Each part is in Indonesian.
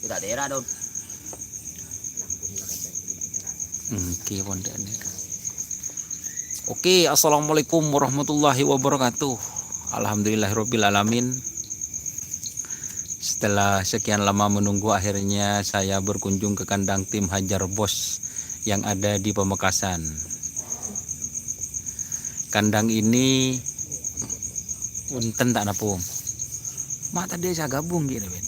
Kita daerah dong. Oke, Oke, assalamualaikum warahmatullahi wabarakatuh. Alhamdulillahirabbil alamin. Setelah sekian lama menunggu, akhirnya saya berkunjung ke kandang tim Hajar Bos yang ada di Pamekasan. Kandang ini unten tak napum. Mak tadi saya gabung gitu, Ben.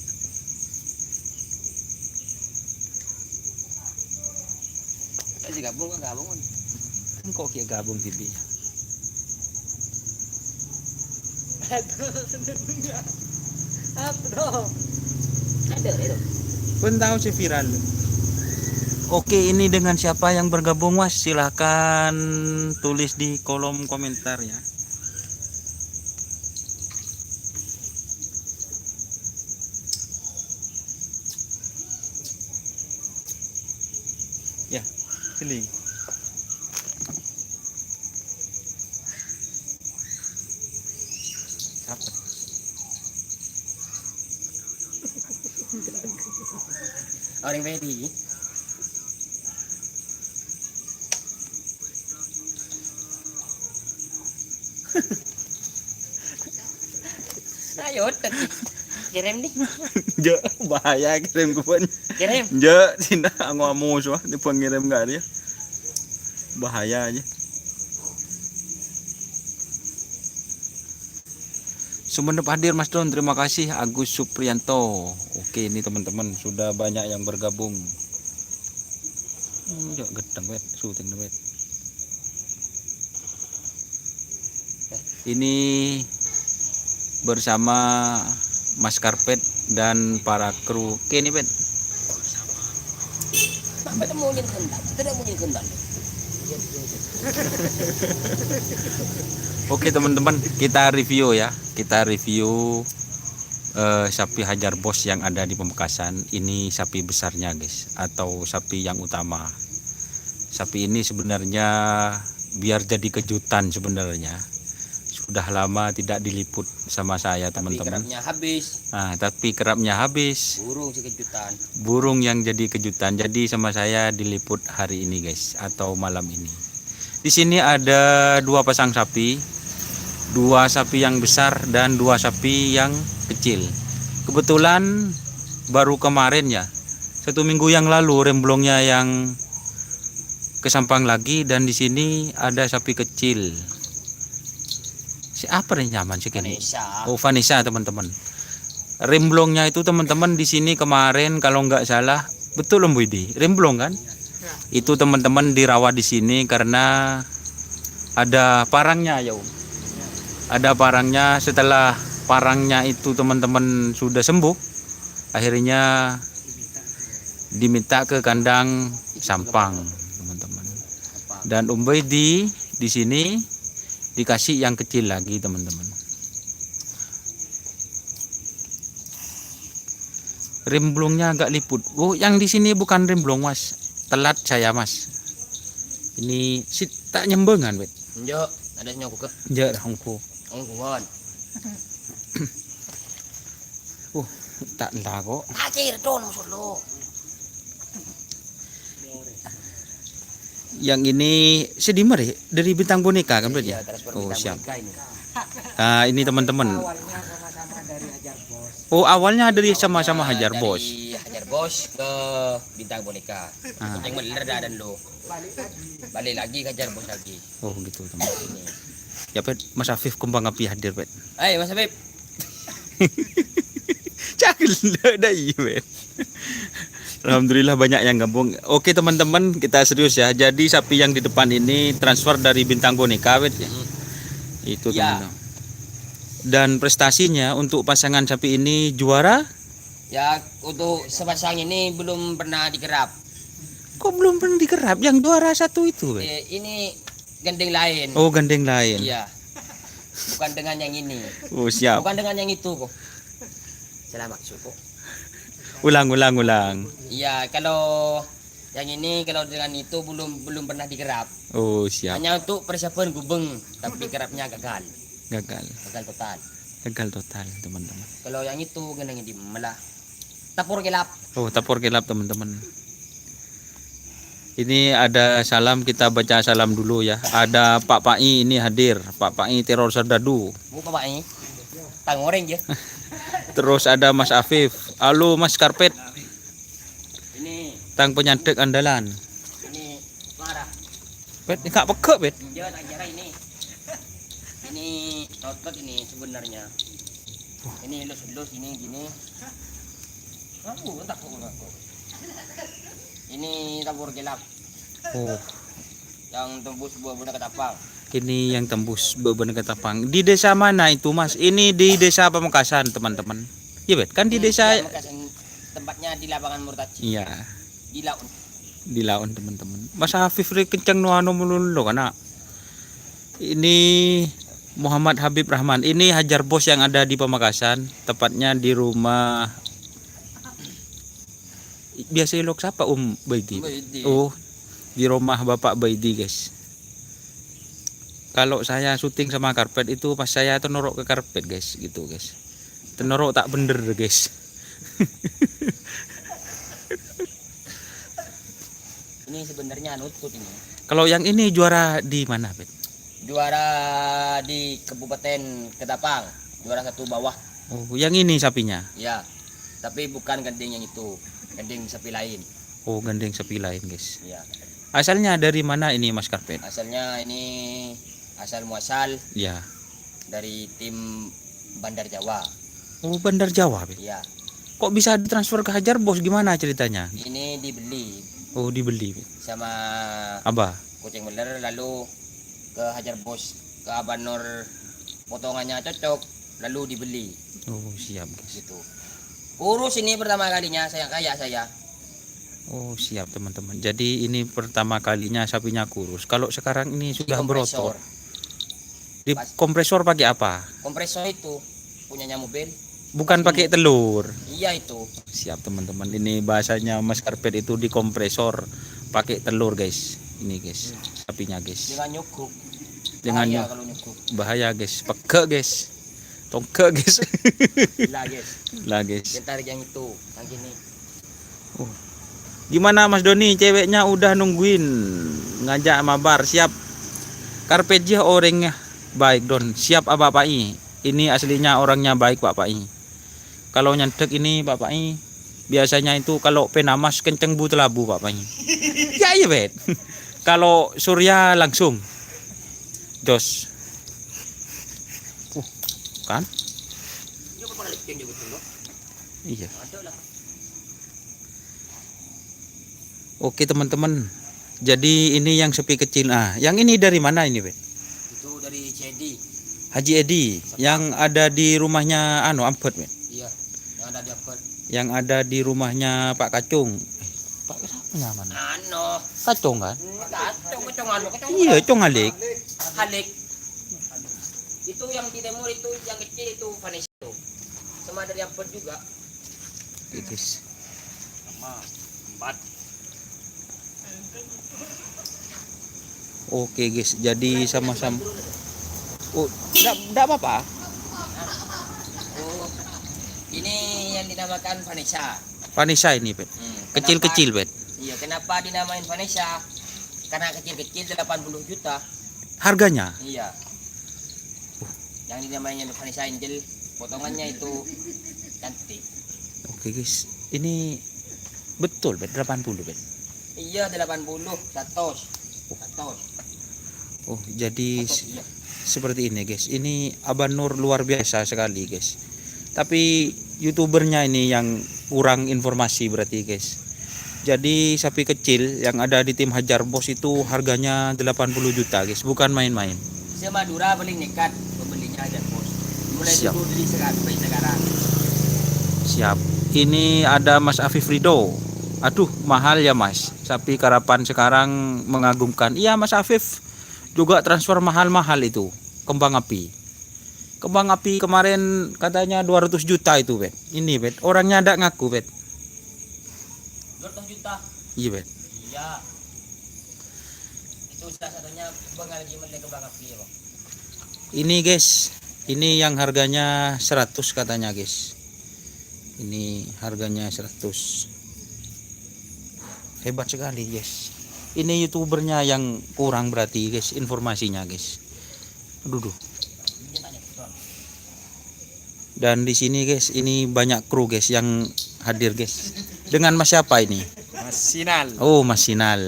Kasih gabung kan gabung kan. Kok kayak gabung TV. Apa dong? Ada itu. Pun tahu sih viral. Oke, ini dengan siapa yang bergabung, Mas? Silahkan tulis di kolom komentar ya. Ya, pilih. Apa? Orang Medi. Ayo, kirim nih. Je, bahaya kirim ke pun. Kirim. Je, tidak ngomong soal di pengirim enggak dia. Bahaya aja. Sumenep hadir Mas Don, terima kasih. Agus Suprianto. Oke, ini teman-teman sudah banyak yang bergabung. Yuk gedeng wet, syuting wet. Ini bersama Mas Karpet dan para kru. Oke nih, Ben. Sampai temu nyen kendal. Tidak mau nyen kendal. Oke teman-teman, kita review ya. Kita review sapi Hajar Bos yang ada di Pamekasan. Ini sapi besarnya guys, atau sapi yang utama. Sapi ini sebenarnya biar jadi kejutan sebenarnya. Sudah lama tidak diliput sama saya teman-teman. Kerapnya habis. Nah, tapi kerapnya habis. Burung sih kejutan. Burung yang jadi kejutan. Jadi sama saya diliput hari ini guys, atau malam ini. Di sini ada dua pasang sapi, dua sapi yang besar dan dua sapi yang kecil. Kebetulan baru kemarin ya, 1 minggu yang lalu remblongnya yang kesampang lagi, dan di sini ada sapi kecil. Siapa nih nyaman sih kini? Oh, Vanessa teman-teman. Remblongnya itu teman-teman di sini kemarin kalau nggak salah, betul Om Widi, remblong kan? Itu teman-teman dirawat di sini karena ada parangnya ya Om. Ada parangnya. Setelah parangnya itu teman-teman sudah sembuh, akhirnya diminta ke kandang sampang teman-teman. Dan Om Widi di sini dikasih yang kecil lagi teman-teman. Remblongnya agak liput. Oh, yang di sini bukan remblong Mas. Telat saya Mas. Ini si tak nyembengan wet. Yo, ada nyokok ke. Je hongku. Ongkuan. Tak entah kok. Akhir don maksud lo. Yang ini sedimer ya dari Bintang Boneka kan berarti ya? Oh, siap. Nah, ini teman-teman. Oh, awalnya dari sama-sama Hajar Bos. Dari Hajar Bos ke Bintang Boneka. Yang bener dan lo. Balik lagi ke Hajar Bos lagi. Oh, gitu teman-teman. Ya, Pet, Mas Afif kembang api hadir, Pet. Hai, Mas Afif. Cakil ada Pet. Alhamdulillah banyak yang gabung. Oke teman-teman, kita serius ya. Jadi sapi yang di depan ini transfer dari Bintang Boneka, Pet ya. Itu teman-teman. Dan prestasinya untuk pasangan sapi ini juara? Ya, untuk sepasang ini belum pernah dikerap. Kok belum pernah dikerap? Yang juara satu itu, Pet? Ini gandeng lain. Oh, gandeng lain. Iya. Bukan dengan yang ini. Oh, siap. Bukan dengan yang itu kok. Selamat suku. Ulang. Iya, kalau yang ini kalau dengan itu belum pernah dikerap. Oh, siap. Hanya untuk persiapan gubeng, tapi kerapnya gagal. Gagal total. Gagal total, teman-teman. Kalau yang itu genangnya di malah tapur gelap. Oh, tapor kelap teman-teman. Ini ada salam, kita baca salam dulu ya. Ada Pak Pai ini hadir. Pak Pai teror serdadu. Buka Pak ini. Tang goreng ya. Terus ada Mas Afif. Halo Mas Karpet. Ini Tang penyantek andalan. ini Clara. Bet, enggak pekek, Bet. Dia tak kira ini. Ini otot ini sebenarnya. Ini lus ini gini. Aku tak aku. Ini tabur gelap Oh, yang tembus buah-buah ketapang. ini yang tembus beban ketapang. Di desa mana itu, Mas? Ini di desa Pamekasan, teman-teman. Iya, Bet. Kan di desa Tempatnya di lapangan Murtaci. iya, Di laut. di Laon, teman-teman. Mas Afif re kencang nuano melulu kana. Ini Muhammad Habib Rahman. Ini Hajar Bos yang ada di Pamekasan, tepatnya di rumah biasa ilok siapa Baidi. Baidi. Oh, di rumah Bapak Baidi, guys. Kalau saya syuting sama karpet itu pas saya tenorok ke karpet, guys, gitu, guys. Tenorok tak bener, guys. Ini sebenarnya nutut ini. Kalau yang ini juara di mana, Bet? Juara di Kabupaten Ketapang. Juara 1 bawah. Oh, yang ini sapinya. Ya. Tapi bukan gandeng yang itu. Gandeng sapi lain. Oh, gandeng sapi lain, guys. Ya. Asalnya dari mana ini, Mas Karpet? Asalnya ini asal muasal Ya. dari tim Bandar Jawa. Oh, Bandar Jawa, Bet. Ya. Kok bisa ditransfer ke Hajar Bos, gimana ceritanya? Ini dibeli Oh, dibeli, Bet. sama Abah. kucing beler lalu ke Hajar Bos, ke Abanor, potongannya cocok lalu dibeli Oh, siap, guys. gitu. Kurus ini pertama kalinya saya kayak saya. Oh, siap, teman-teman. Jadi ini pertama kalinya sapinya kurus. Kalau sekarang ini sudah berotot. Di kompresor pakai apa? Kompresor itu punyanya mobil. Bukan pakai telur. Iya itu. Siap, teman-teman. Ini bahasanya Mas Karpet itu di kompresor pakai telur, guys. Ini, guys. Sapinya, guys. Dengan nyukup. Dengan Bahaya kalau nyukup. bahaya, guys. Peke, guys. Tongke, guys. Lah guys. Lah, guys. Kita tarik yang itu, yang gini. Oh. Gimana Mas Doni? Ceweknya udah nungguin ngajak mabar. Siap. Karpet dia orangnya baik, Don. Siap Pak Pai. Ini aslinya orangnya baik, Pak Pai. Kalau nyantek ini Pak Pai biasanya itu kalau penamas kenceng bu telabu, Pak Pai. Ya iya, Bet. Kalau Surya langsung jos. Kan? Dia balik yang juga tuh. Iya. Ada lah. Oke, teman-teman. Jadi ini yang sepi kecil. Ah, yang ini dari mana ini, Bet? Itu dari Cedi. Haji Edi yang ada di rumahnya Ampet, Bet. Iya, yang ada di apa? Yang ada di rumahnya Pak Kacung. Pak siapa mana? Kacung kan? Kacung. Iya, Cong Halik. Halik. Itu yang di timur itu yang kecil itu Vanessa itu. Sama dari Ampet juga. Guys. Sama 4. Oke, guys. Jadi sama-sama. Oh, enggak apa-apa. Oh, ini yang dinamakan Vanessa. Vanessa ini, Bet. Kecil-kecil, Bet. Iya, kenapa dinamain Vanessa? Karena kecil-kecil 80 juta. Harganya? Iya. Yang dinamanya Vanessa Angel, potongannya itu cantik. Oke, guys. Ini betul, Bet. 80, Bet. Iya, 80, 100. Oh, jadi Iya. seperti ini, guys. Ini Abah Nur luar biasa sekali, guys. Tapi youtubernya ini yang kurang informasi berarti, guys. Jadi sapi kecil yang ada di tim Hajar Bos itu harganya 80 juta, guys. Bukan main-main. Semadura paling nekat pembelinya Hajar Bos. Mulai Siap. dulu dari sekarang. Siap. Ini ada Mas Afif Rido. Aduh, mahal ya, Mas. Sapi karapan sekarang mengagumkan. Iya, Mas Afif. Juga transfer mahal-mahal itu. Kembang api. Kembang api kemarin katanya 200 juta itu, Bet. Ini, Bet. Orangnya ada ngaku, Bet. 200 juta. Iya, Bet. Iya. Itu salah satunya bengal gimana kembang api ya, Bang. Ini, guys. Ini yang harganya 100 katanya, guys. Ini harganya 100. Hebat sekali, guys. Ini YouTubernya yang kurang berarti, guys, informasinya, guys. Aduh. Dan di sini, guys, ini banyak kru, guys, yang hadir, guys. Dengan Mas siapa ini? Mas Sinal. Oh, Mas Sinal.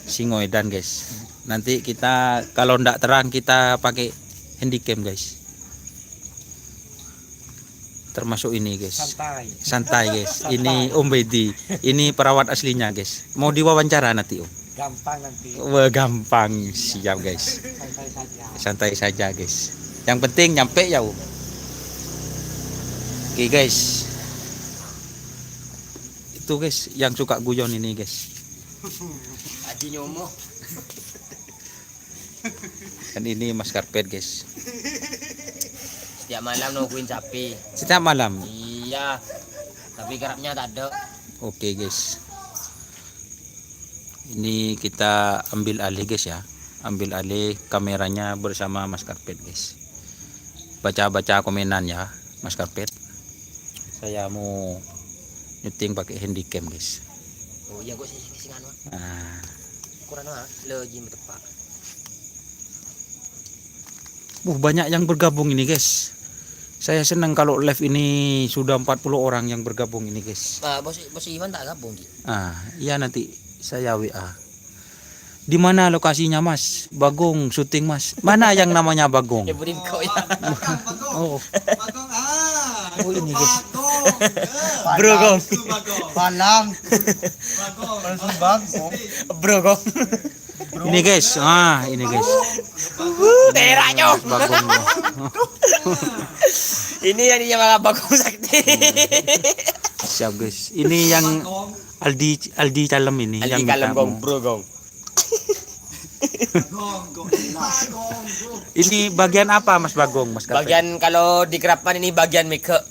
Singoedan, guys. Nanti kita kalau ndak terang kita pakai handycam, guys. Termasuk ini, guys. Santai, guys. Ini Om Bedi. Ini perawat aslinya, guys. Mau diwawancara nanti, Om. Gampang nanti. Wah, gampang. Siap, guys. Santai saja. Santai saja, guys. Yang penting nyampe ya, Om. Oke, guys. Itu, guys, yang suka guyon ini, guys. Haji Nyomo. Dan ini Mas Karpet, guys. Setiap malam nungguin sapi. Setiap malam. Iya. Tapi kerapnya tak ada. Oke, guys. Ini kita ambil alih, guys, ya. Ambil alih kameranya bersama Mas Karpet, guys. Baca-baca komenan ya, Mas Karpet. Saya mau nyuting pakai handycam, guys. Oh iya, gue sing anu. Nah, Kurang lagi tepak. banyak yang bergabung ini, guys. Saya senang kalau live ini sudah 40 orang yang bergabung ini, guys. Bos Iwan tak gabung, Ki. Iya nanti saya WA. Di mana lokasinya, Mas? Bagong syuting, Mas. Mana yang namanya Bagong? Ya burin kau ya. Oh, Bagong. oh ini, guys. Bro, Gong. Palang. Bagong. Bagong. Bro, Gong. Ini, guys. Ini, guys. Daerahnya. Mas Bagong. Ini yang dia malah Bagong Sakti. Siap, guys. Ini yang Aldi Calem ini Aldi yang Kalem, minta Gong, mau. Bro, Gong. Ini bagian apa, Mas Bagong, Mas Karpet? Bagian kalau di kerapan ini bagian make up.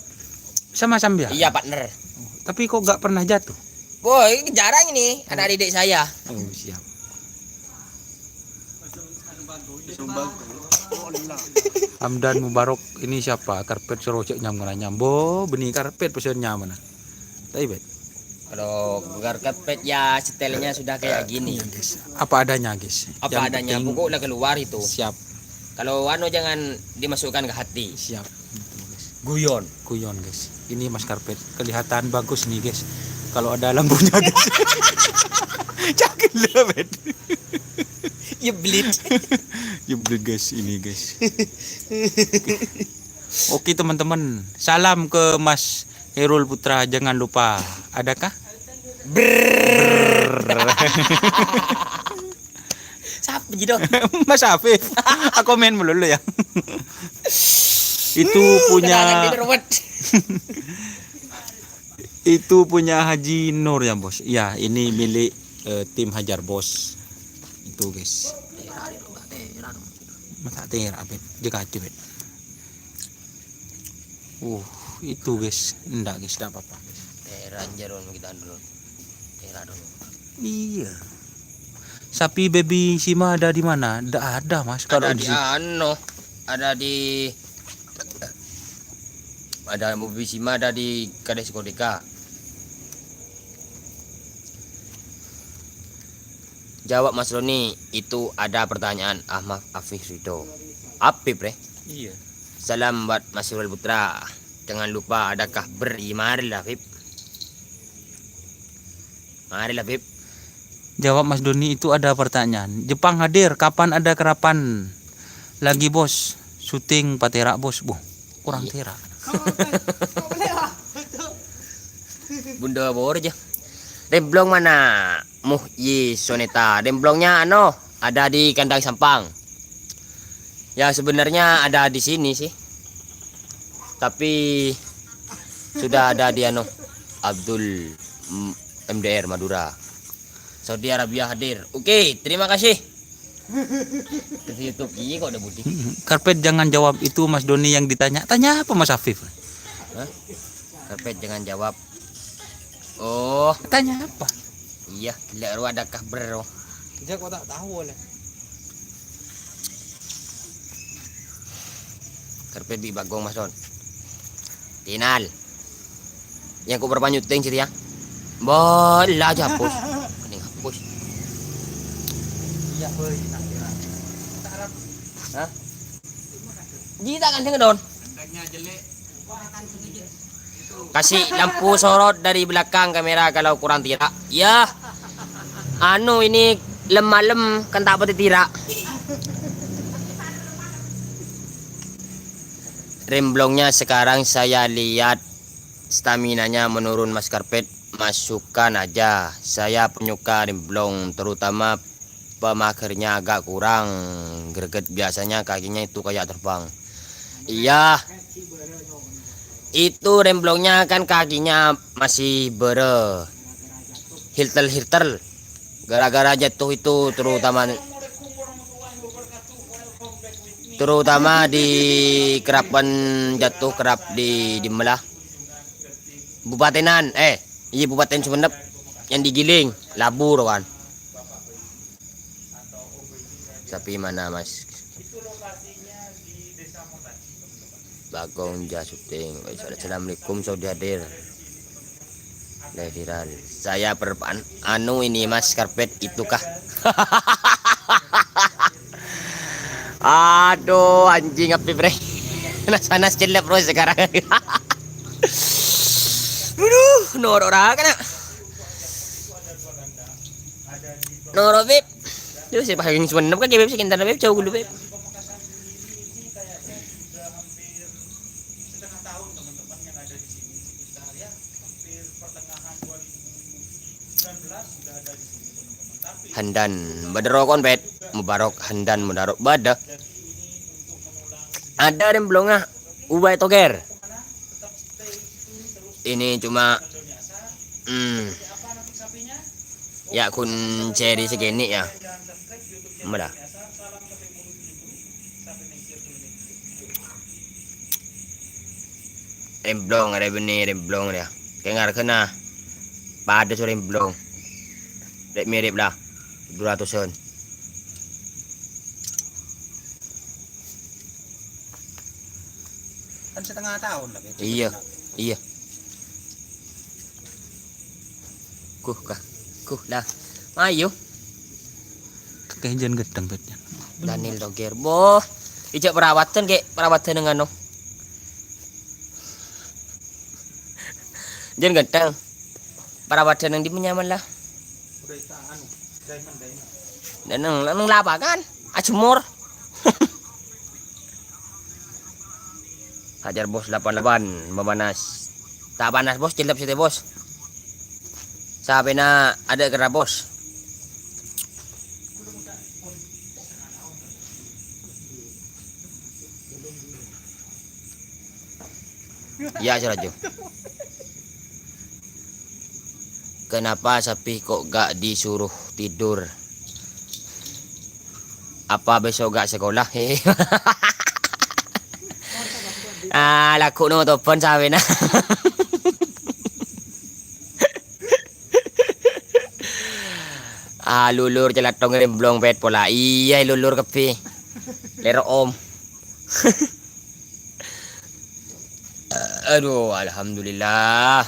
Sama sambil. Iya, partner. Tapi kok nggak pernah jatuh? Boy, jarang ini anak didik saya. Oh, siap. Hamdan Mubarok ini siapa? Karpet serocek nyam bo benih karpet pesennya mana? Tapi bet. Kalau karpet ya setelnya sudah kayak gini. Apa adanya, guys. Apa Yang adanya, penting pokok udah keluar itu. siap, Kalau anu jangan dimasukkan ke hati. siap. Guyon. Guyon, guys. Ini Mas Karpet kelihatan bagus nih, guys. Kalau ada lampunya, guys. Cakil lah, bet. Ya belit. Jebret, guys, ini, guys. Oke, teman-teman. Salam ke Mas Herul Putra, jangan lupa. Adakah? Siapa jido? Mas Afif. Aku main melulu ya. Itu punya itu punya Haji Nur ya, Bos. Ya, ini milik tim Hajar Bos. Itu, guys. Masa tera bet, jekati bet. Itu, guys. Enggak, guys, enggak apa-apa. Ranjaron kita dulu. Tera dulu. Iya. Sapi baby Sima ada di mana? Enggak ada, Mas. Kalau Ada di di anu, ada mobil Sima, ada di Kades Kodeka. Jawab Mas Roni, itu ada pertanyaan Ahmad Afif Rido. Apip, Bre? Iya. Salam buat Mas Herul Putra. Jangan lupa adakah marilah, Fip. Marilah, Fip. Jawab Mas Doni, itu ada pertanyaan. Jepang hadir, kapan ada kerapan? Lagi, Bos. Syuting Patera, Bos. Kurang Iya. tera. Bunda bor aja. Remblong mana? Muhyi Soneta. Remblongnya ada di kandang Sampang. Ya sebenarnya ada di sini sih. Tapi sudah ada di Abdul MDR Madura. Saudi Arabia hadir. Oke, terima kasih. Di YouTube ini kok ada Budi. Karpet jangan jawab itu, Mas Doni yang ditanya. Tanya apa, Mas Afif? Hah? Karpet jangan jawab. Oh, Tanya apa? iya, tidak adakah bro? Dia kok tak tahu oleh. Karpet di Bagong Mas Don. Tinal. Yang ku berapa nyuting sih ya? Bola aja hapus. Mending hapus. Iya, boy. Hah? Jita kan dengan Don. Kasih lampu sorot dari belakang kamera kalau kurang tirak. Ya. Anu ini lem-lem kan tak pati tirak. Remblongnya sekarang saya lihat staminanya menurun Mas Karpet. Masukkan aja. Saya penyuka remblong, terutama pemakernya agak kurang greget, biasanya kakinya itu kayak terbang. Iya. Itu remblongnya kan kakinya masih bere. Hiltel-hiltel. Gara-gara jatuh itu terutama di kerapan jatuh kerap di Melah. Bupatenan, iya Bupaten Sumenep yang digiling, labur kan. Tapi mana Mas? Bagong ja syuting. Assalamualaikum Saudi hadir. Viral. Saya anu ini Mas Karpet itu kah? Aduh anjing api bre. Panas jelek bro sekarang. Aduh, norok kan. Norok beb. Yo sih pakai Sumenep kan beb sekitar beb jauh dulu beb. Handan baderokon bet mubarok handan mudarok bada ada remblongnya ubay toger ini cuma ya kun ceri segini ya mana remblong ada benih remblong ya kengar kena pada sore remblong mirip lah 200-an. Kan setengah tahun lagi. Iya, iya. Kuh dah. Ayo. Kekenjan gedang betnya. Daniel Toger. Boh, ijak perawatan dengan no. Jangan gedang. Perawatan yang dimenyaman lah. Dan nang laba kan? Acumur. Hajar bos 88 memanas. Tak panas bos, cilap situ bos. Sampai na ada kera bos. Ya Siraju. Kenapa sapi kok gak disuruh tidur? Apa besok gak sekolah? Laku no telepon sawi na. Lulur celatong remblong pet pola. Iya lulur kepi. Lero om. Aduh, alhamdulillah.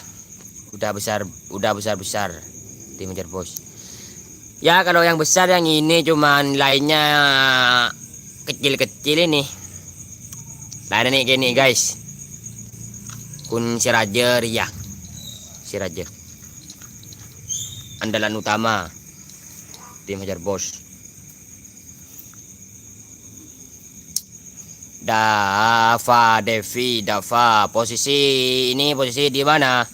Udah besar tim Hajar bos. Ya kalau yang besar yang ini cuman lainnya kecil-kecil ini. Nah ini gini guys. Kun Siraja Ria. Siraja. Andalan utama tim Hajar bos. Dava. Posisi di mana?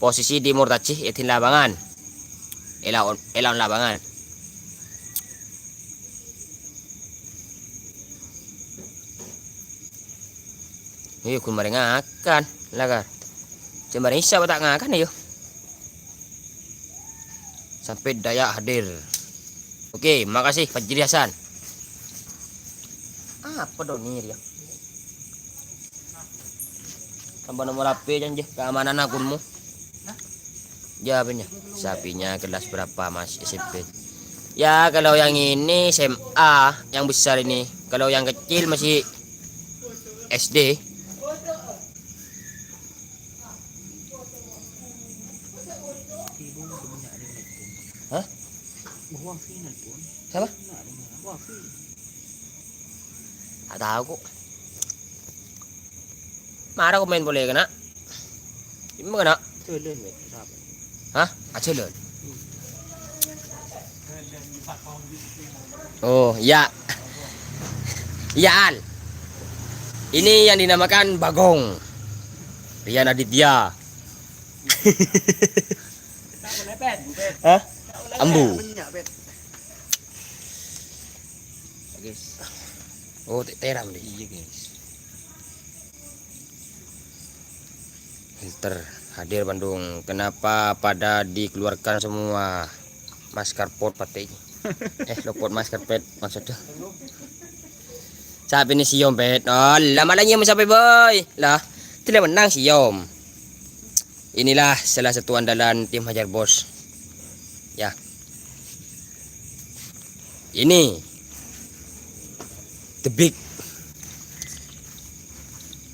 Posisi di Murtacih itin labangan. Elaon labangan. Iya kun mari ngakan lagar. Cembar isa tak ngakan ayo. Sampai daya hadir. Oke, makasih Fajri Hasan. Apa donir ya? Tambah nomor HP janji keamanan akunmu. Jawabnya, sapinya kelas berapa Mas SMP? Ya kalau yang ini SMA, yang besar ini. Kalau yang kecil masih SD. Hah? Siapa? Tak tahu kok. Marah kok main boleh kena? Gimana kena? Hah? Aculun. Oh, ya. Ya, Al. Ini yang dinamakan Bagong. Rian Aditya. Hah? Ambu. Oh, teram deh. Iya guys. Filter hadir Bandung. Kenapa pada dikeluarkan semua mascarpone pati? Lopot mascarpone maksudnya. Sabi ni si Yom pet. Oh, lama lagi yang sampai boy. Lah, tidak menang si Yom. Inilah salah satu andalan tim Hajar Bos. Ya. Ini the big.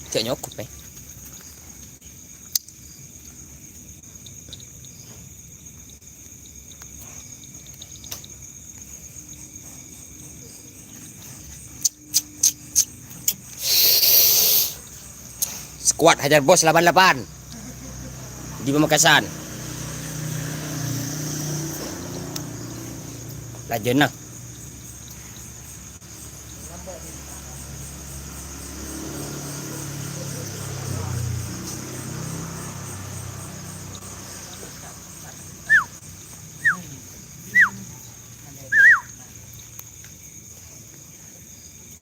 Cek nyokop Skuad Hajar Bos 88 di Pamekasan. Lanjut nah.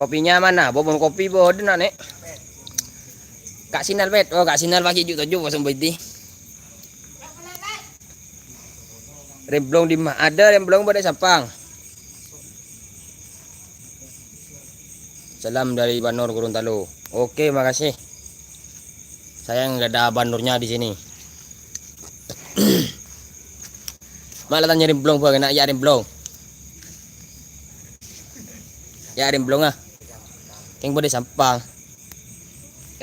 Kopinya mana? Bobon kopi boden nek. Kak Sinal bet. Oh, Kak Sinal bagi juk tujuh pasang beti. Remblong di mah ada remblong pada Sampang. Salam dari Banur Gorontalo. Oke, makasih. Saya nggak ada banurnya di sini. Malah tanya remblong gua kena ya remblong. Ya remblong ah. Keng pada Sampang.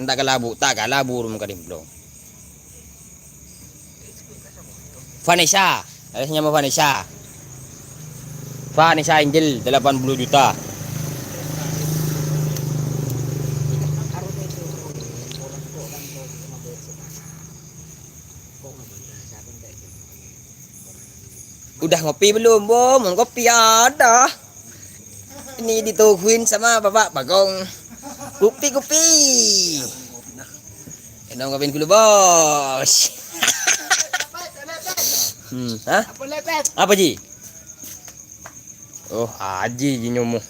Tak kalabu rum kadimblong. Vanessa, aliasnya nama Vanessa. Vanessa Angel 80 juta. Udah ngopi belum, Bom? Ngopi ada. Ini ditungguin sama Bapak Bagong. Kopi. Enong ngapin dulu, Bos. Hah? Apa, Ji? Oh, Haji nyomu.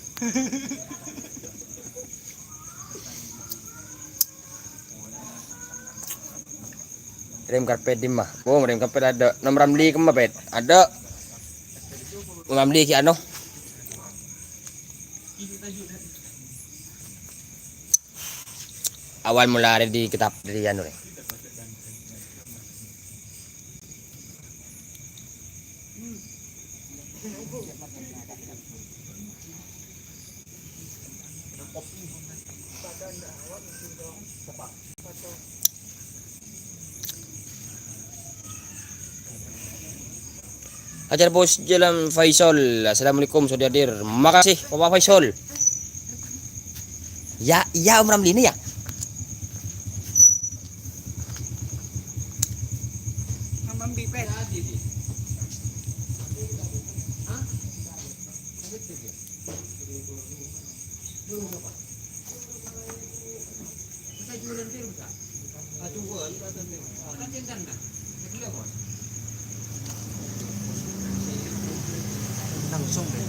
Rem karpet di mah. Oh, rem karpet ada. Nomor ramli kemah, Pet? Ada. Ramli ki ano? Awal mula ada di kitab dari anu nih. Hajar Bos Jalan Faisal. Assalamualaikum sudah hadir. Makasih Bapak Faisal. Ya, iya Om Ramli ini ya. Langsung deh.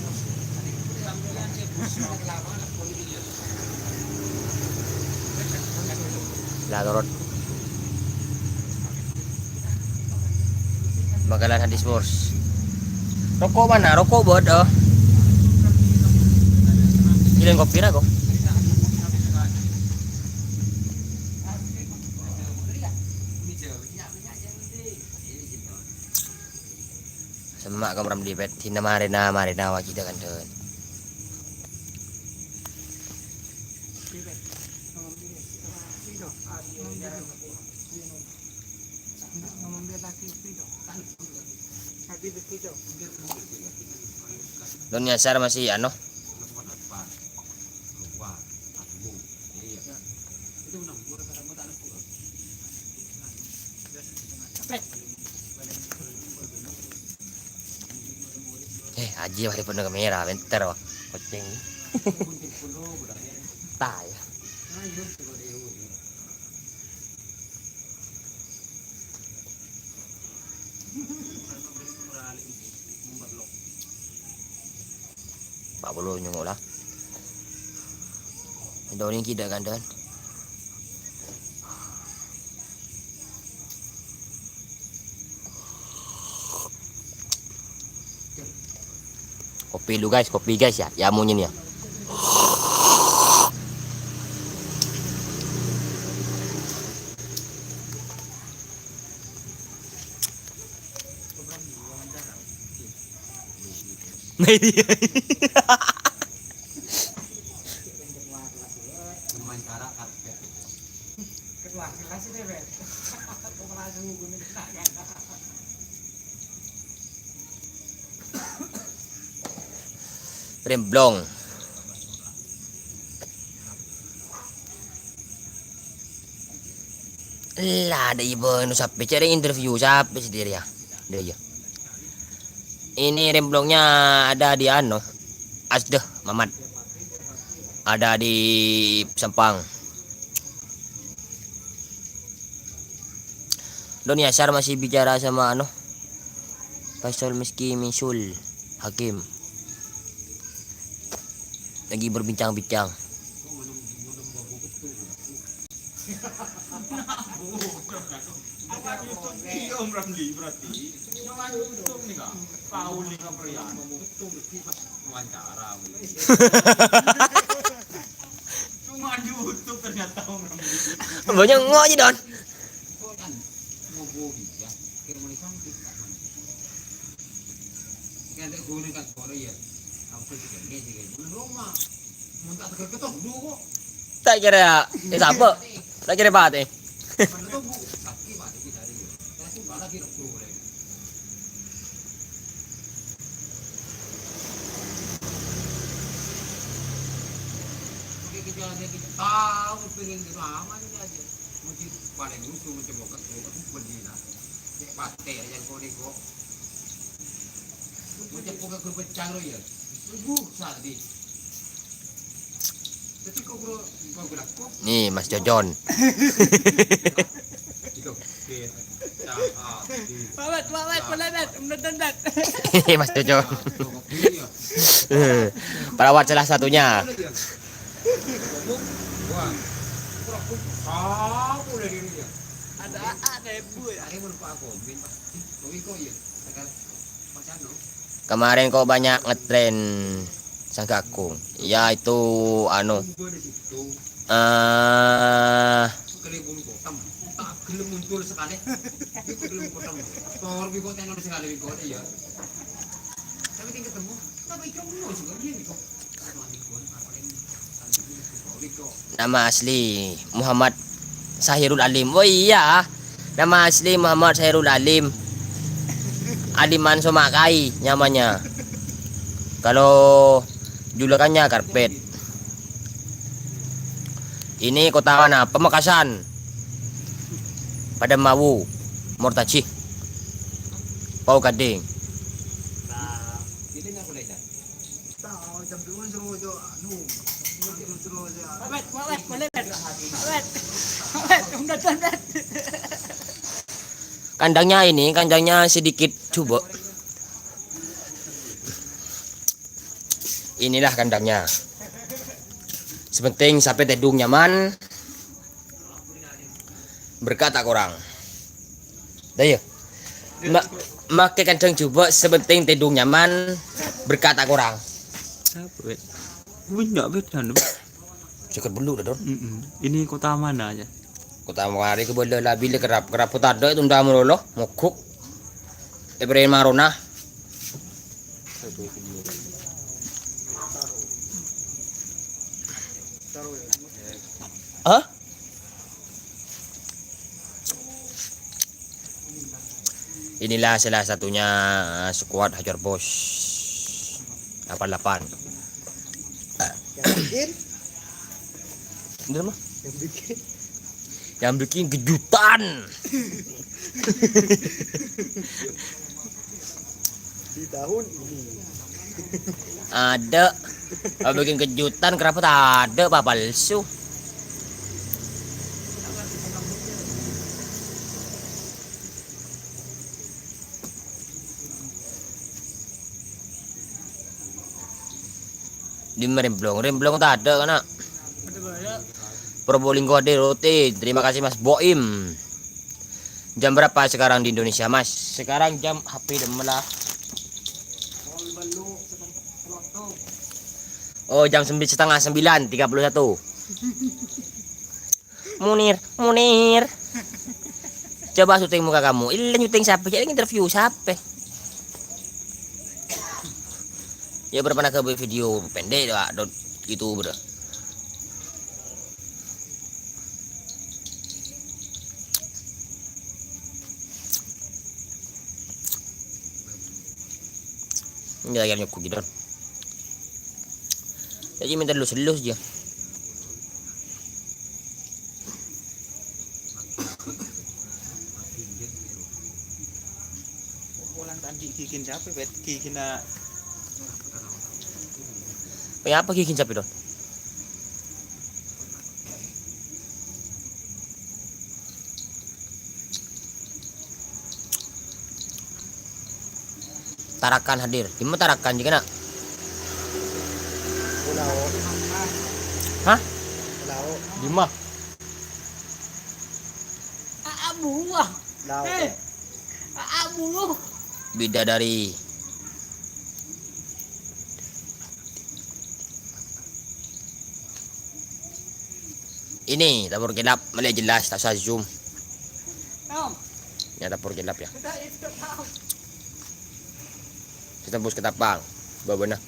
Latorot. Bakalan hadis bos. Rokok mana? Rokok bodoh. Giling kopi na ko. Semak kamram di pet. Tina marina wajib kan den. Don nyasar masih ano. Aji hari penuh kamera, bentar wah, kucing. Tai. Pak bolu nyungul lah. Doring kita gandan. Kopi guys ya, yamunya nih ya. Nah dia. Remblong. Lah ada ibu nu sampai cari interview sampai sendiri ya. Dia. Ini remblongnya ada di ano. Asdeh Mamat. Ada di Sampang. Don Yasar masih bicara sama ano. Faisal Miski Minsul Hakim. Lagi berbincang-bincang. Om Ramli berarti Paul nih kaprian wawancara cuma YouTube ternyata Om Ramli Banyak ngok aja Don. mau bogi ya kira mau disangkit kan ada gue nih kan Korea apa sih kan dia juga rumah mau tak terketok dulu Tak kira siapa? Tak kira Pak teh. Tahu pengen di mana aja mesti paling lucu mesti bawa ke berdina pakai yang kau deko mesti bawa ke pecah lo ya ibu sadi tapi kau gerak kok Nih Mas Jojon. Mas Jojon. Perawat salah satunya. Kemarin kok banyak ngetren Sangkakung. Ya itu anu nama asli Muhammad Sahirul Alim. Oh iya, nama asli Muhammad Sahirul Alim. Aliman Somakai namanya. Kalau julukannya Karpet. Ini kota mana? Pamekasan. Padamawu, Mortacih, Pau Gading. Kandangnya sedikit coba. Inilah kandangnya. Sepenting sampai tedung nyaman. Berkata kurang. Dah ya. Make kandang coba sepenting tedung nyaman. Berkata kurang. Apa? Enggak beda nih. Cukup belum dah Don. Ini kota mana aja? Kota mari ke bola labi le kerap putar dah itu ndak mulolo mokuk. Ibrahim Marona. Hah? Inilah salah satunya skuad Hajar Bos 88. Yang bikin, Bener mah? yang bikin. Yang bikin kejutan. Di tahun ini. Ada. Kalau bikin kejutan kenapa tak ada Pak palsu? Di remblong tak ada kan? Probolinggo ada rutin. Terima kasih Mas Boim. Jam berapa sekarang di Indonesia Mas? Sekarang jam HP demelah. Oh jam 8:30, 9:31. Munir. Coba syuting muka kamu. Ini syuting siapa? Jadi interview siapa? Ya pernah ke video pendek Pak, gitu bro. Ini lagi nyokku gitu. Jadi minta lulus aja. Pulang tadi kikin siapa bet? Kikin Apa kikin sapi don? Tarakan hadir. Di mana Tarakan juga nak? Pulau. Hah? Pulau. Di mana? Buah. Pulau. Buah. Bidadari. Ini dapur gelap, mulai jelas tak usah zoom. Ya dapur gelap ya. Kita tembus ke tapang. Bawa benar.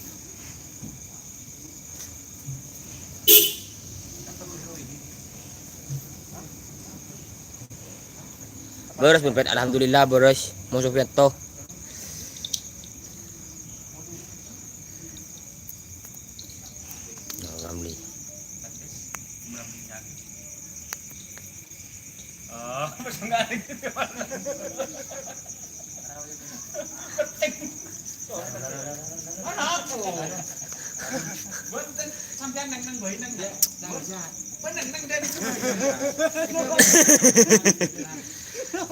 Boros berpet, alhamdulillah boros. Musuh to. Alhamdulillah.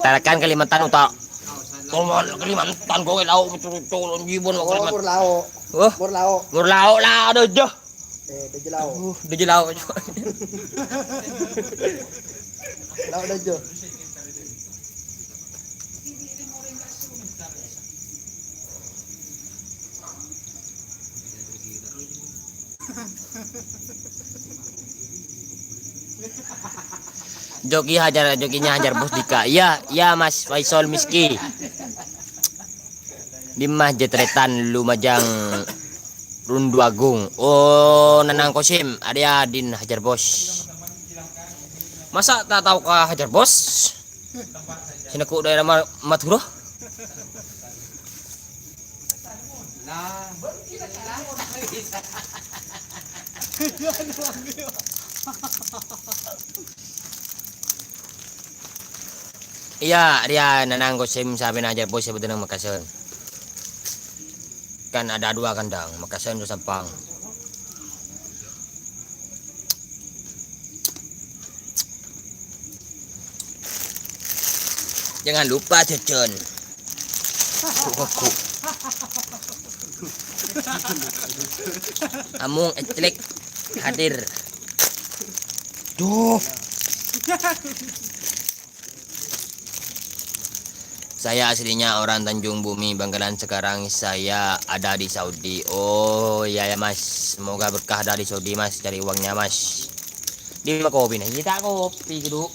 Tarakan Kalimantan utak. Tolong Kalimantan kowe lau turun jibon kok Kalimantan. Murlau. Oh, Murlau. murlau lah ada jo. Dejelau. Udah jelau. Lau dejo. Jokinya Hajar Bos Dika. Ya Mas Faisal Miski. Di Jetretan Lumajang Rundu Agung. Oh, Nanang Kosim, ada Adin Hajar Bos. Masa tak tahu kah Hajar Bos? Sinaku daerah Madura. Iya, dia Nanang Kosim sabi na Hajar Bos sebetulnya Makassar. Kan ada dua kandang, Makassar dan Sampang. Jangan lupa Cecen. Kuku. Amung Eclek hadir. Duh. Saya aslinya orang Tanjung Bumi, Bangkalan. Sekarang saya ada di Saudi. Oh ya ya Mas, semoga berkah dari Saudi Mas, cari uangnya Mas. Di kopi nih, kita kopi dulu.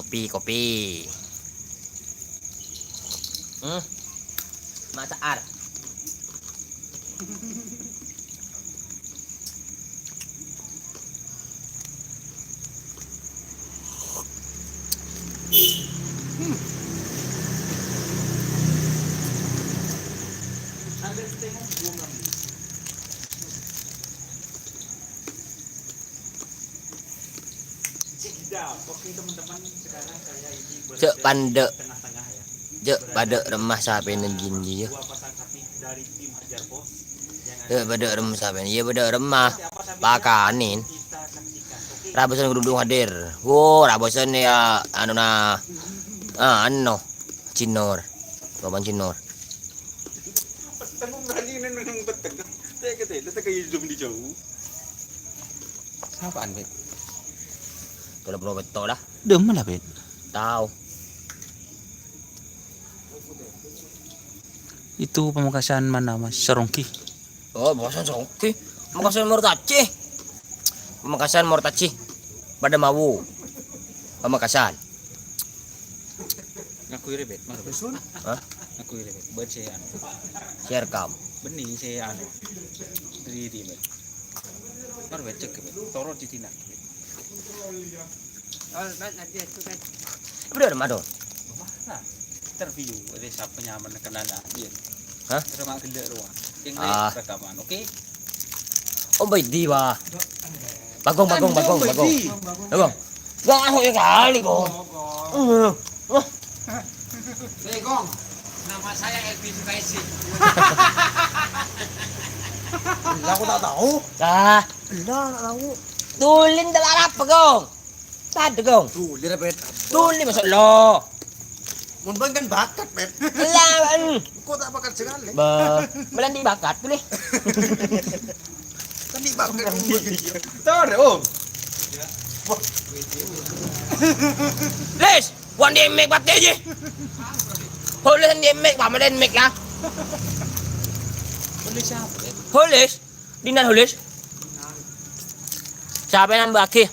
Kopi. Masa ar. Oke teman-teman, sekarang saya ini Cek pandek. tengah-tengah ya. Cek pada remah sampai gini ya. Dua pasang kaki dari tim Hajar Pos yang Cek pada remah sampai iya pada remah. Pakanin. kita saksikan. Oke. Rabosan gerudung hadir. Wow, rabosan ya anu na anu Cinor. Baban Cinor. Tengok berani neng betek. Saya kata, kita kayak zoom di jauh. Apaan, Bet? Kalau bro betul dah. Demen lah, Bet. Tahu. Itu pamekasan mana, Mas? Serongki. Oh, Pamekasan Songki. Pamekasan Mortaci. Pamekasan Mortaci. Pada Mawu. Pamekasan. Ngaku ire, Bet. Mas, Bet. Hah? Ngaku ire, Bet. Ben saya anu. Share kam. Bening saya anu. Di Bet. Mar Bet cek, Bet. Toro citina. Bener mah dong. Nah, interview ada siapa nyaman kenal dia. Hah? Terima kerja ruang. Yang Ah. rekaman, oke? Oh, baik di wah. Bagong. Bagong. Gak aku ya kali kok. Begong. Nama saya Elvi Sukaisi. Lah aku tak tahu. Ah, Lah tak tahu. tulin dalam apa gong? Tadi gong. Tuh, lihat bet. Tulin masuk lo. Mun bang kan bakat bet. Lawan. Kok tak bakat sekali? Melandi bakat boleh. Kan di bakat. Tahu deh, Om. Les, wan dia make bat aja. Holes dia make, pamer make lah. Boleh siapa, Bet? Holes, dinan holes. Siapa yang baki?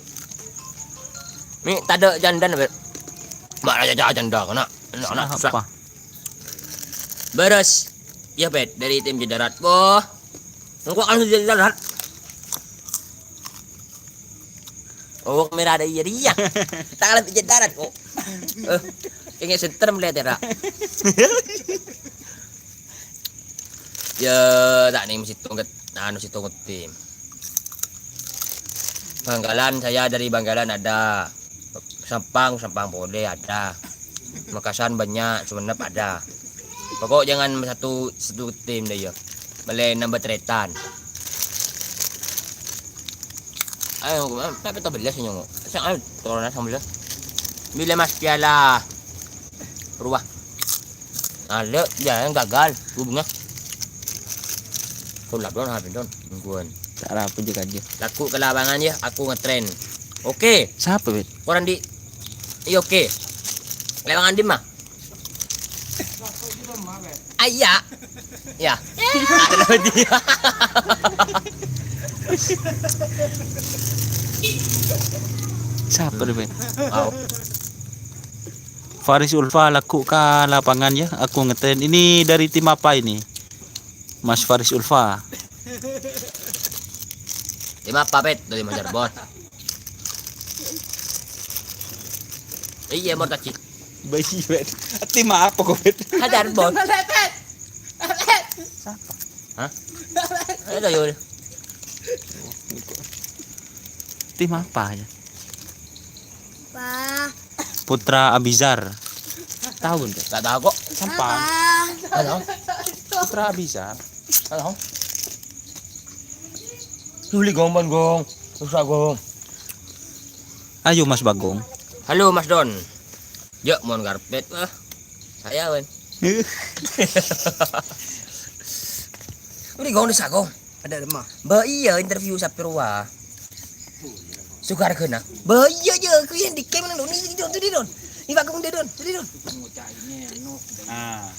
Ni tak ada janda bet. Mak aja janda kena. Anak Siapa? Beres. Ya bet dari tim Jedarat. Wah. Engkau kan Jedarat. Oh, merah ada iya. Tak ada Jedarat kok. Ingin center melihat ya. Ya, tak nih mesti tunggu tim. Bangkalan saya dari Bangkalan ada. Sampang boleh ada. Makasan banyak, Sumenep ada. Pokok jangan satu tim deh ya. Boleh nambah tretan. Ayo, apa tu belas ni ngok. Sang turun sama belas. Bila mas piala ruah. Ada dia yang gagal hubungnya. Kau lapor habis don. Guan. Cara apa juga aja. Laku ke lapangan ya, aku ngetren. Oke, Siapa, Bet? orang di iya oke. Lapangan di mah. Ayah. Ya. Ada dia. Siapa deh, Bet? Wow. Faris Ulfa laku ke lapangan ya. Aku ngetren. Ini dari tim apa ini? Mas Faris Ulfa. Lima papet dari Majarbon. Iya mau taci. Bayi, Bet. Tim apa kok, Bet? Majarbon. Lepet. Lepet. Hah? Ada yul. Tim apa ya? Pa. Putra Abizar. Tahu enggak? Tak tahu kok. Sampang. Tak tahu. Putra Abizar. Tak tahu. Tuli gomban gong. Susah gong. Ayo Mas Bagong. Halo Mas Don. Yuk mau karpet ah. Saya wen. Uli gong di sagong. Ada remah. Ba iya interview Sapirwa. Sukar kena. Ba iya je aku yang di camp nang ni don tu di don. Ni bagong dia don. Jadi don. Ah.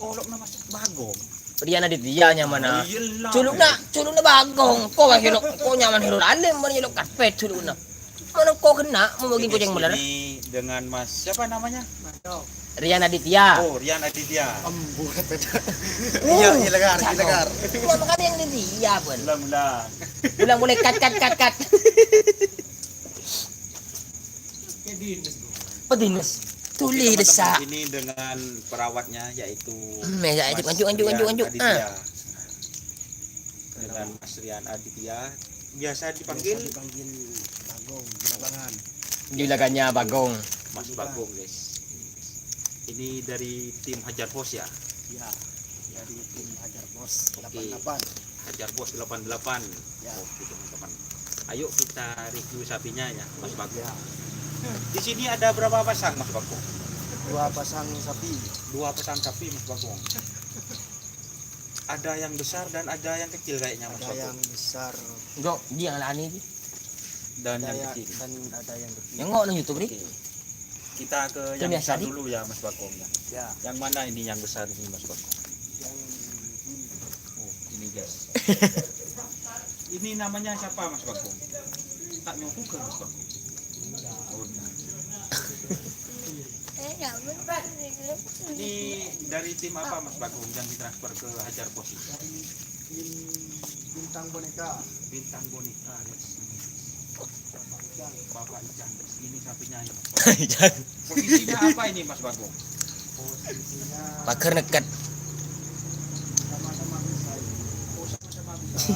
Oh, lo nama Bagong. Rian Aditya nya mana? Culuk na bagong. Kau bang hilok, kau nyaman hilok. Ane mana hilok karpet culuk na. Mana kau kena mau bagi kucing benar? Ini dengan Mas siapa namanya? Rian Aditya. Oh, Rian Aditya. Ambu bet. Iya, ilegar. Ya makanya yang Aditya pun. Mula-mula. Ulang boleh cut. Pedinas. Tuli desa. Ini dengan perawatnya yaitu Meja anjuk. Aditya. Dengan Mas Rian Aditya biasa dipanggil Bagong, Juragangan. Julagannya Bagong. Mas Bagong, guys. Ini dari tim Hajar Bos ya. Ya. Dari tim Hajar Bos Oke. 88. Hajar Bos 88. Ya. Oke, teman-teman. Ayo kita review sapinya ya, Mas Bagong. Ya. Di sini ada berapa pasang, Mas Bagong? 2 pasang sapi. 2 pasang sapi, Mas Bagong. Ada yang besar dan ada yang kecil kayaknya, Mas Ada Bagong. yang besar, Enggak, dia yang lani ini. Dan ada yang yang kecil. dan ada yang kecil. Yang nggak nang YouTube nih. Oke. Kita ke yang biasa, besar Dik. dulu ya, Mas Bagong ya. Ya. Yang mana ini yang besar ini, Mas Bagong? Yang ini. Oh, ini guys. Ini namanya siapa, Mas Bagong? Tak nyuku ke Mas Bagong. Oh, nah. Ini dari tim apa, Mas Bagong, yang ditransfer ke Hajar Bos ini? Tim bintang boneka. Bintang Boneka, guys. Bapak Ijang, guys. Ini sapinya ya, Mas Bagong. Posisinya apa ini, Mas Bagong? Posisinya Paker nekat. sama-sama bisa. Oh, sama-sama bisa.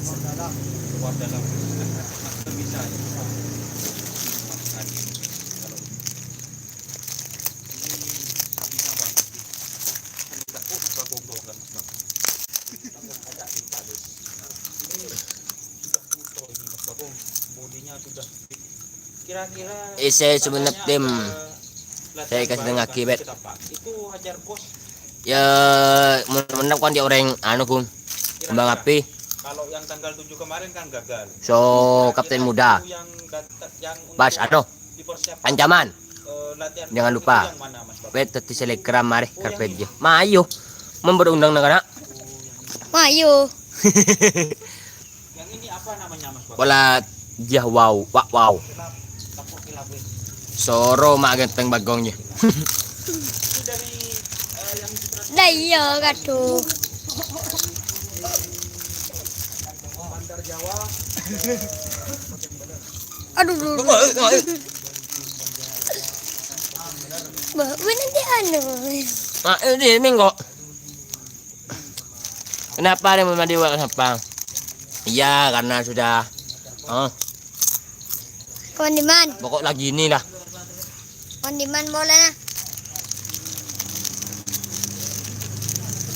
Luar dalam. Keluar dalam masker bisa ya. Kalau ini bisa Bang. Kan tidak Mas Bagong bawakan, Mas Bagong. Ada kita guys. Ini sudah foto ini, Mas Bagong. Bodinya sudah fit. Kira-kira Saya sebenarnya katanya tim. ada Saya kasih latihan dengar baru kibet. kita, Pak. Itu Hajar Bos. Ya, menang kan dia orang anu kung kembang api. Kalau yang tanggal 7 kemarin kan gagal. So kapten muda. Yang Bas anu dipersiapkan ancaman. latihan Jangan itu lupa. yang mana, Mas Bagong? Wet teti selegram mari karpet dia. Mayo. Memberundang negara. Mayo. Yang ini apa namanya, Mas Bagong? Wala dia wow. Wow. Kapok kilapin. Soro mak ganteng bagongnya. Itu dari yang ditransfer Dayo kado. Bandar Jawa. Aduh. Bah, nanti anu. Ah, ini minggu. Kenapa dia mau diwak sampang? Iya, karena sudah Kondiman, pokok lagi ini lah. kondiman boleh nah.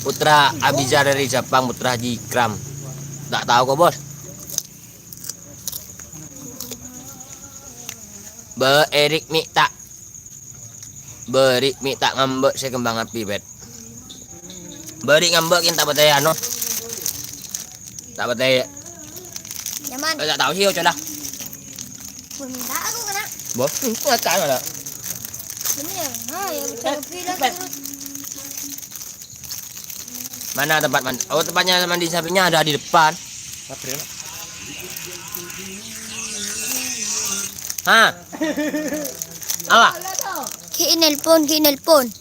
Putra Abizar dari Jepang, Putra Haji Ikram. Tak tahu kok, Bos. Erik Mikta. Beri Mikta ngambek saya kembang api, Bet. Beri ngambek kita bataya anu. Tak bataya. Nyaman. Tak tahu sih coba. Bunda aku kena. Bos, enggak tahu lah. Bener. Nah, ya betul pilih terus. Mana tempat mandi? Oh, tempatnya mandi sapinya ada di depan. Hah? Apa? Ki nelpon.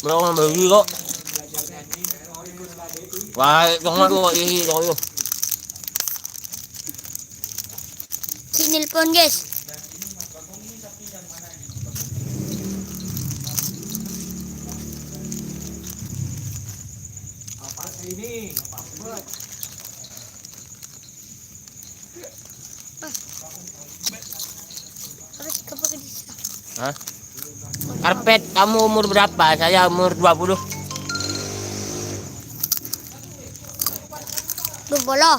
Belum beli kok. Wah, tunggu dulu ini dulu. Ki nelpon, guys. Harus ke desa. Hah? Karpet, kamu umur berapa? Saya umur 20. Bola.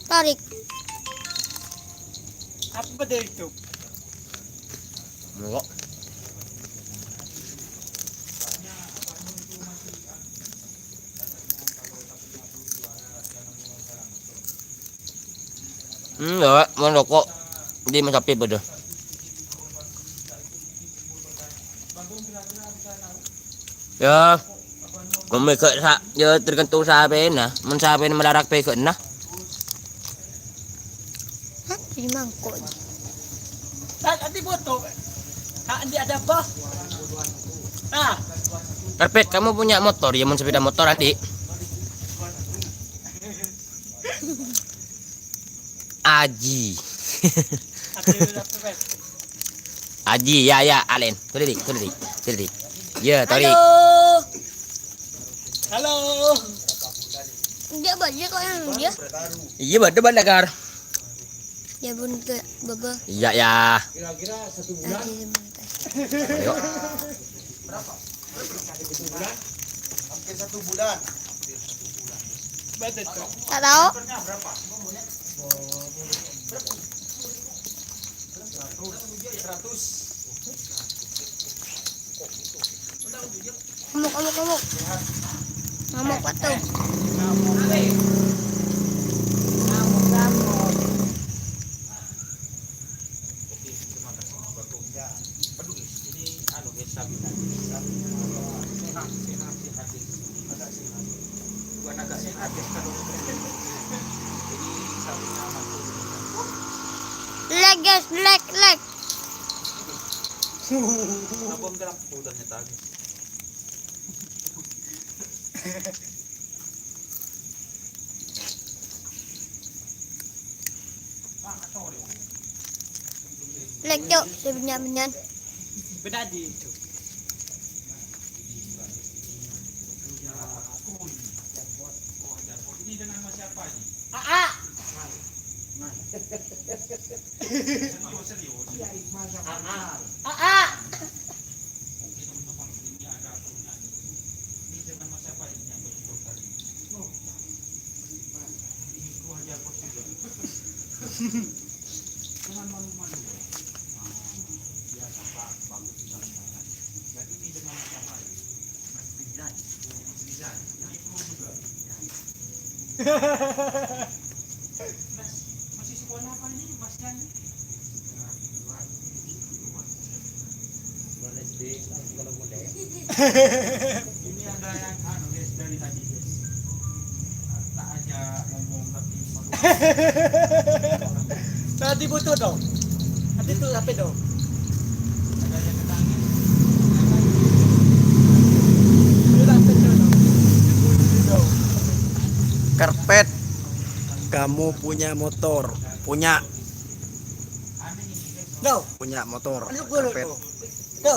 Tarik. Apa dari itu? Enggak. Enggak, mau rokok di masapi betul. Ya, kami ke ya tergantung sahabat nah, men sahabat melarak pe ke nah. Hah? Jadi mangkok. Nanti foto. Nanti ada apa? Nah, Karpet, kamu punya motor, ya men sepeda motor adik. Aji. Aji, ya, Alen. Tuh di. Ya, Tori. Halo. Dia baju kok yang dia. Iya, betul bandar. Ya bun ke baba. Iya, ya. Kira-kira 1 bulan. Ayo. Hampir 1 bulan. Betul kok. Tak tahu. Ngamuk. Ngamuk apa tuh? Leg guys, leg. Leg cok, sebenyan. Beda di itu. Ini ada yang guys dari tadi guys. Tak aja ngomong tapi Tadi butuh dong. Tadi tuh apa dong? ada yang ketangin. Sudah betul dong. Karpet. Kamu punya motor. Punya Go. motor. Aduh, Karpet. Go.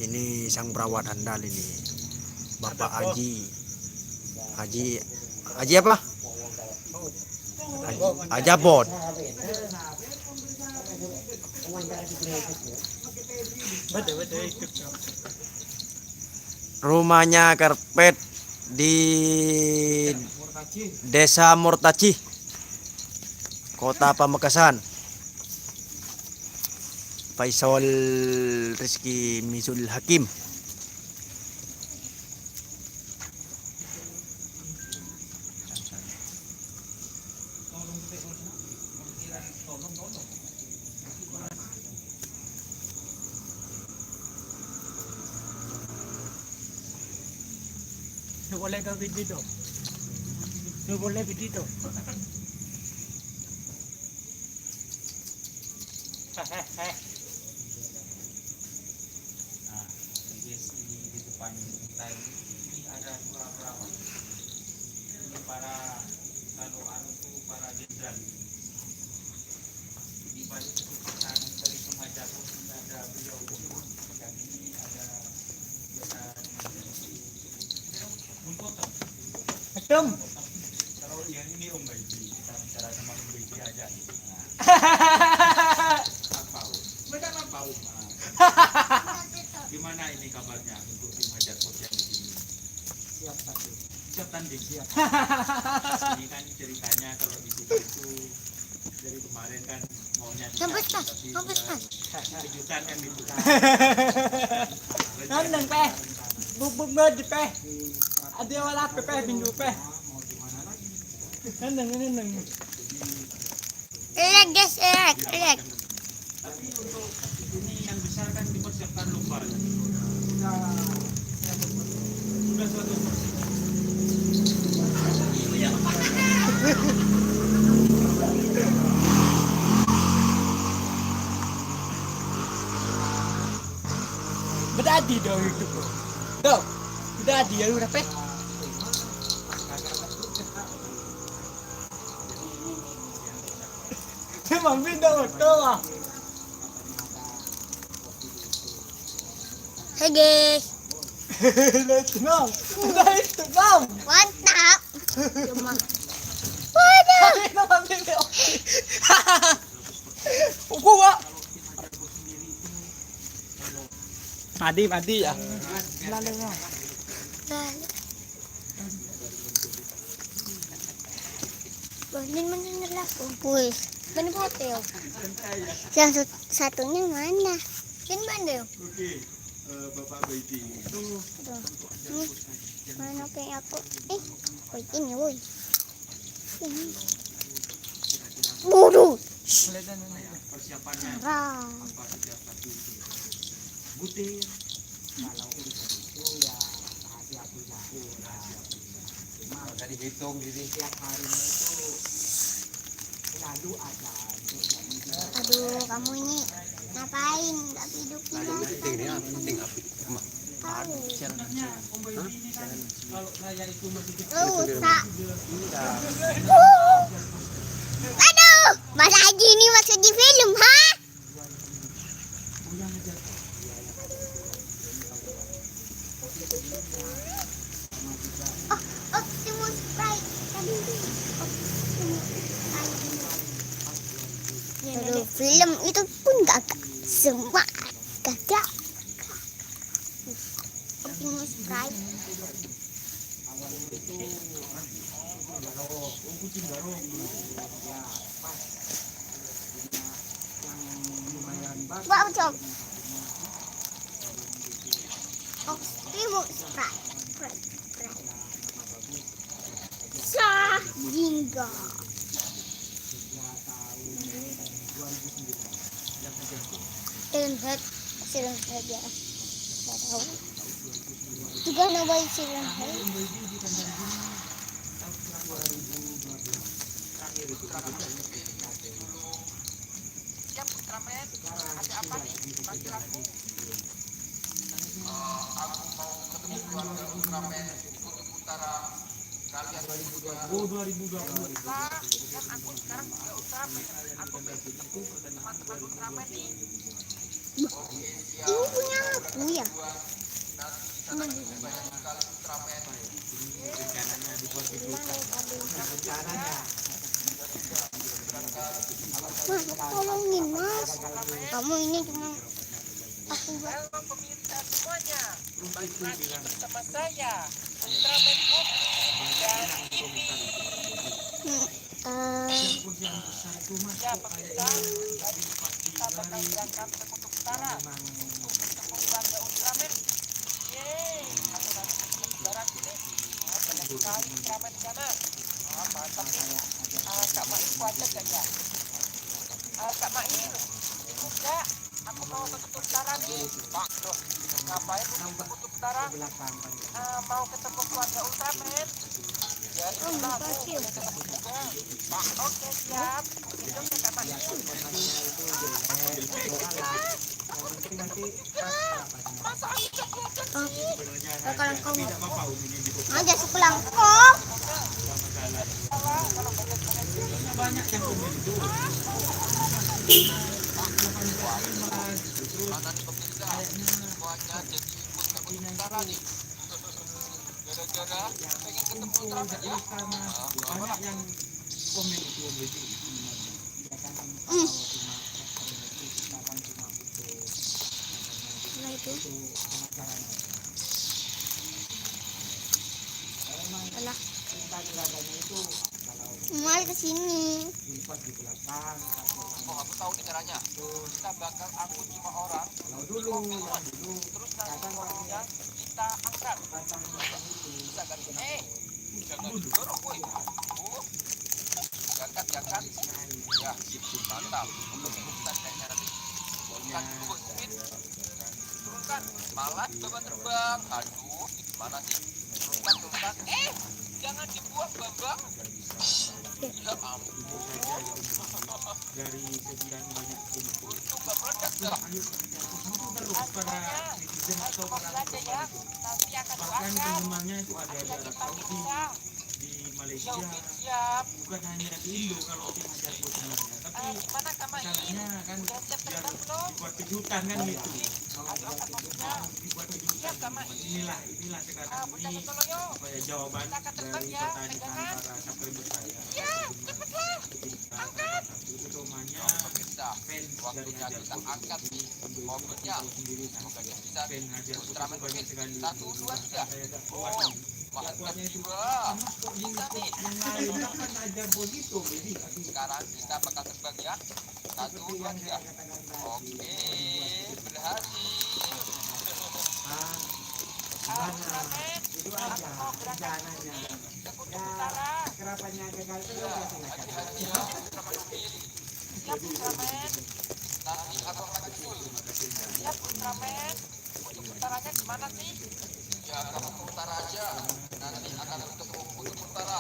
Ini sang perawat handal ini. Bapak Haji apa? Ajabot. Betul ikut. Rumahnya Karpet di Desa Murtaci, Kota Pamekasan. Faisal Rizky Misul Hakim. No boleh kau video. No boleh video. Guys, ini di depan kita ini ada dua perawat. Ini para kalau itu para jenderal. Di balik kesuksesan dari Remaja Pun ada beliau dan ini ada Atom. kalau yang ini Om Baiji, kita bicara sama Om Baiji aja. Apa Om? Benar apa Om? Gimana ini kabarnya untuk tim Hajar Pos yang di sini? Siap tanding. Ini kan ceritanya kalau di situ itu dari kemarin kan maunya Sampai tas, tapi sampai tas. kejutan kan gitu. Nandang pe. Bubuk banget pe. Ada wala pe minggu pe. Nandang. Leg guys, leg. Tapi untuk ini yang besar kan dipersiapkan lomba. Sudah 100%. Bedadi dong itu. Dong. Bedadi ya udah pe. Mang Bindo betul. Hai guys. Tenang. Udah itu, Bang. Mantap. Cuma. Waduh. Mang Bindo. Gua. Madi ya. Bandin mana lah? Wih, bandin hotel. Yang satunya mana? Ini bandel. Bapak Baiti. Nih, mana kayak aku? Woi ini woi. Ini. Buru. Rah. Dihitung diri tiap hari itu selalu ada. Aduh, kamu ini ngapain? Gak hidupin lagi. Penting apa? Tahu. Kalau saya itu masih Rusak. Aduh, Mas Haji ini masuk di film, ha? Optimus Prime tadi itu. Aduh, film itu pun gagak semua gagak. Optimus Prime. Wow, Cok. Optimus Prime. Sah, jingga. Siren head ya. Gak tahu. Juga namanya siren head. Ini punya aku ya? Mas, tolongin mas. Kamu ini cuma aku buat. Semuanya balik lagi bersama saya Ultraman Goku dan ini ya pemirsa, tadi kita bakal berangkat ke Kutub Utara untuk bertemu keluarga Ultraman. Yeay, aku nanti di barat ini banyak sekali Ultraman di sana. Mantap nih. Kak Mail kuat gak ya? Kak Mail, ikut gak? Aku mau ke Kutub Utara nih. Pak, bro, ngapain ke Kutub Utara? Mau ketemu keluarga Ultraman. Ya, itulah aku ketemu juga. Pak, oke siap. Itu Kak Mail. Masa aku cek sih? Kalau kau aja sepulang kok. banyak yang komen itu. Gara-gara pengen ketemu Ultraman ya. Banyak yang komen itu. Nah itu. Alah. Mal ke sini. Oh, aku tahu nih caranya. Kita bakal angkut 5 orang. Dulu. Terus nanti orangnya kita angkat. Bisa kan? Jangan didorong, boy. Diangkat. Ya, mantap. Untuk ikutan kayaknya nanti. Turunkan dulu, speed. Turunkan. Malah coba terbang. Aduh, gimana sih? Turunkan. Jangan dibuang, Bambang. Ya ampun. Dari sekian banyak kumpul. Itu nggak meledak dah. Para netizen atau para Saja ya. Nanti akan bahkan diangkat. penggemarnya itu ada di Arab Saudi, di Malaysia. Ya Upin siap. Bukan hanya di Indo kalau tim hajar bos sebenarnya, tapi Gimana Kak Main? caranya kan Udah siap biar terbang belum? dibuat kejutan kan gitu. Ayo angkat mobilnya. Dibuat kejutan. Siap Kak Main. Inilah sekarang Bocah ini Sotolo yuk. supaya jawaban Kita akan terbang dari ya, pertanyaan pegangan. para subscriber saya. Ya, cepatlah. Angkat. Itu rumahnya fans dari hajar bos. Angkat mobilnya. Sendiri kan. Semoga dia bisa. Fans hajar bos Ultraman itu banyak Upin. sekali. 1, 2, 3. Saya tak Oh, kuat. mantap Kuatnya itu. jiwa. Kok Bisa nih. yang lainnya kan hajar bos itu, jadi Sekarang kita bakal terbang ya. 1, 2, 3. Oke, berhasil. Ultraman, aku mau berangkat ke kutub utara. Kerapannya gagal itu Ya, hati-hati ya, Ultraman Upin. Siap Ultraman. Nanti aku akan nyusul. Siap Ultraman. Kutub utaranya gimana sih? Ya, kamu ke utara aja. Nanti akan ketemu kutub utara.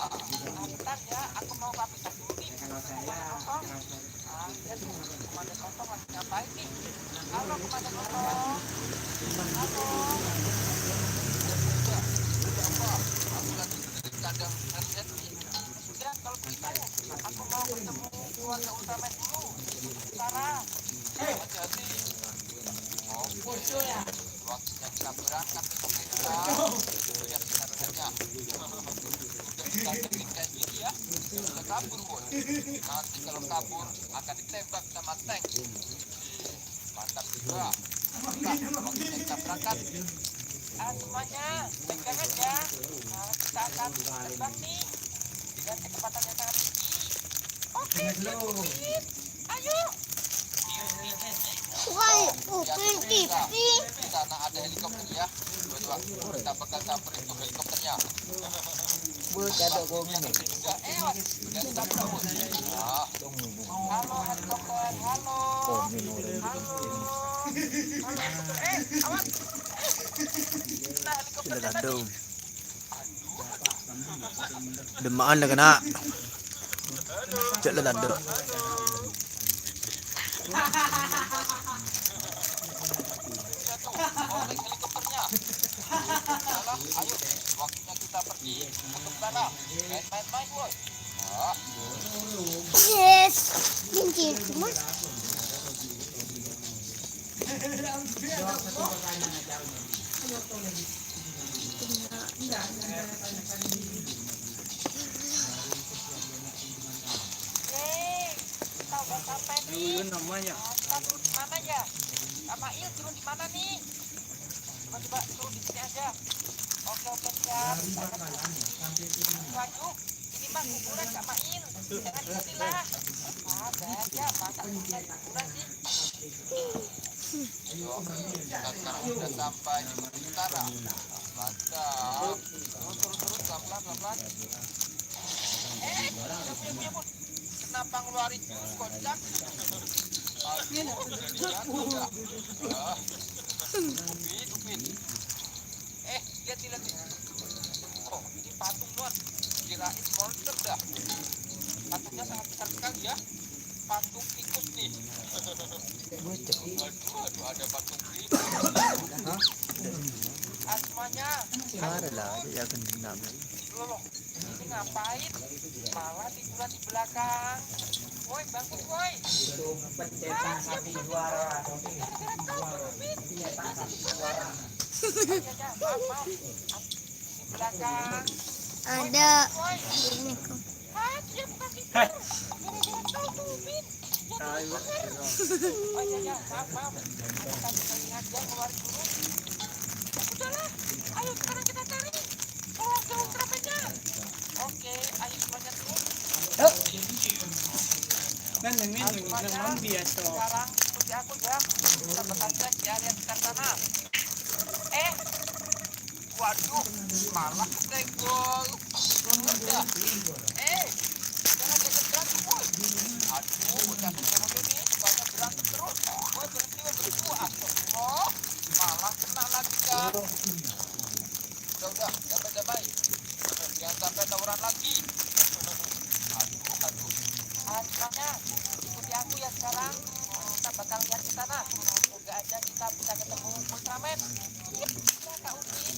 Bentar ya, aku mau kapitan dulu nih. kalau saya Ya tuh, Komandan Otong lagi ngapain nih? Halo Komandan Otong. Halo. Udah apa? Aku lagi di kandang Harriet nih. Sudah, kalau begitu, aku mau ketemu keluarga Ultraman dulu. Utara. Hati-hati. Oke. Waktunya kita berangkat ke pemerintah. Lihat caranya. Udah dikandangin kayak gini ya. Udah kabur, Bos. Nanti kalau kabur akan ditembak sama tank. Mantap juga. Nah, waktunya kita berangkat. Semuanya, pegangan ya. Kita akan terbang nih dengan kecepatan yang sangat tinggi. Oke, siap. Ayo. Wah, Upin TV. Di sana ada helikopter ya. Coba kita bakal samperin tuh helikopternya. Juga, udah kita berangkat. Nah. Halo helikopter, halo. Halo. Awas. Nah, helikopternya tadi. Demaan dah kena. Cek lah tanda. Ya tuh, oleh helikopternya. Salah, ayo, waktunya kita pergi ke sana. Main-main, boy. Nah, Yes. Cincin mas. yeay, kita udah sampai nih. Kita turun di mana ya? Kak Mail turun di mana nih? Coba turun di sini aja. Oke, siap. Kita akan turun di sini. Waduh, ini mah kuburan Kak Mail. Jangan disinilah. Ada aja, masa kuburan sih. Kita sekarang udah sampai di Bukit Utara. Mantap. Turun, pelan-pelan. Ya bun. Kenapa ngeluarin jurus kocak? Aduh, jatuh dah. Upin. Lihat nih. Oh, ini patung Don. Kirain monster dah. Patungnya sangat besar sekali ya. Patung tikus nih. Aduh, ada patung tikus. Semuanya. Ada lah, ya gendeng namanya. Loh, ini ngapain? Malah tiduran di belakang. Woi, bangun woi. pencetak sapi juara Gara-gara kabur, Upin. Ya, maaf. Di belakang. Ada. Woi. Ini kok. Dia bukan tidur. Gara-gara kau tuh, Upin. Jadi bener. Oh iya, maaf. Aku tadi sengaja keluar dulu. Ya sudahlah. Ayo sekarang kita cari keluarga Ultraman-nya. Oke, ayo semuanya turun. Semuanya, sekarang ikuti aku ya. Kita bakal cek di area sekitar sana. Waduh, malah kesenggol. Udah. Jangan deket berantem, boy. Aduh, bocah Pokemon ini banyak berantem terus. Boy, berhenti. Astagfirullah. Malah kena lagi kan. Udah, damai. Jangan sampai tawuran lagi. Aduh. Semuanya, ikuti aku ya sekarang. Kita bakal lihat ke sana. Semoga aja kita bisa ketemu Ultraman. Ya, Kak Upin.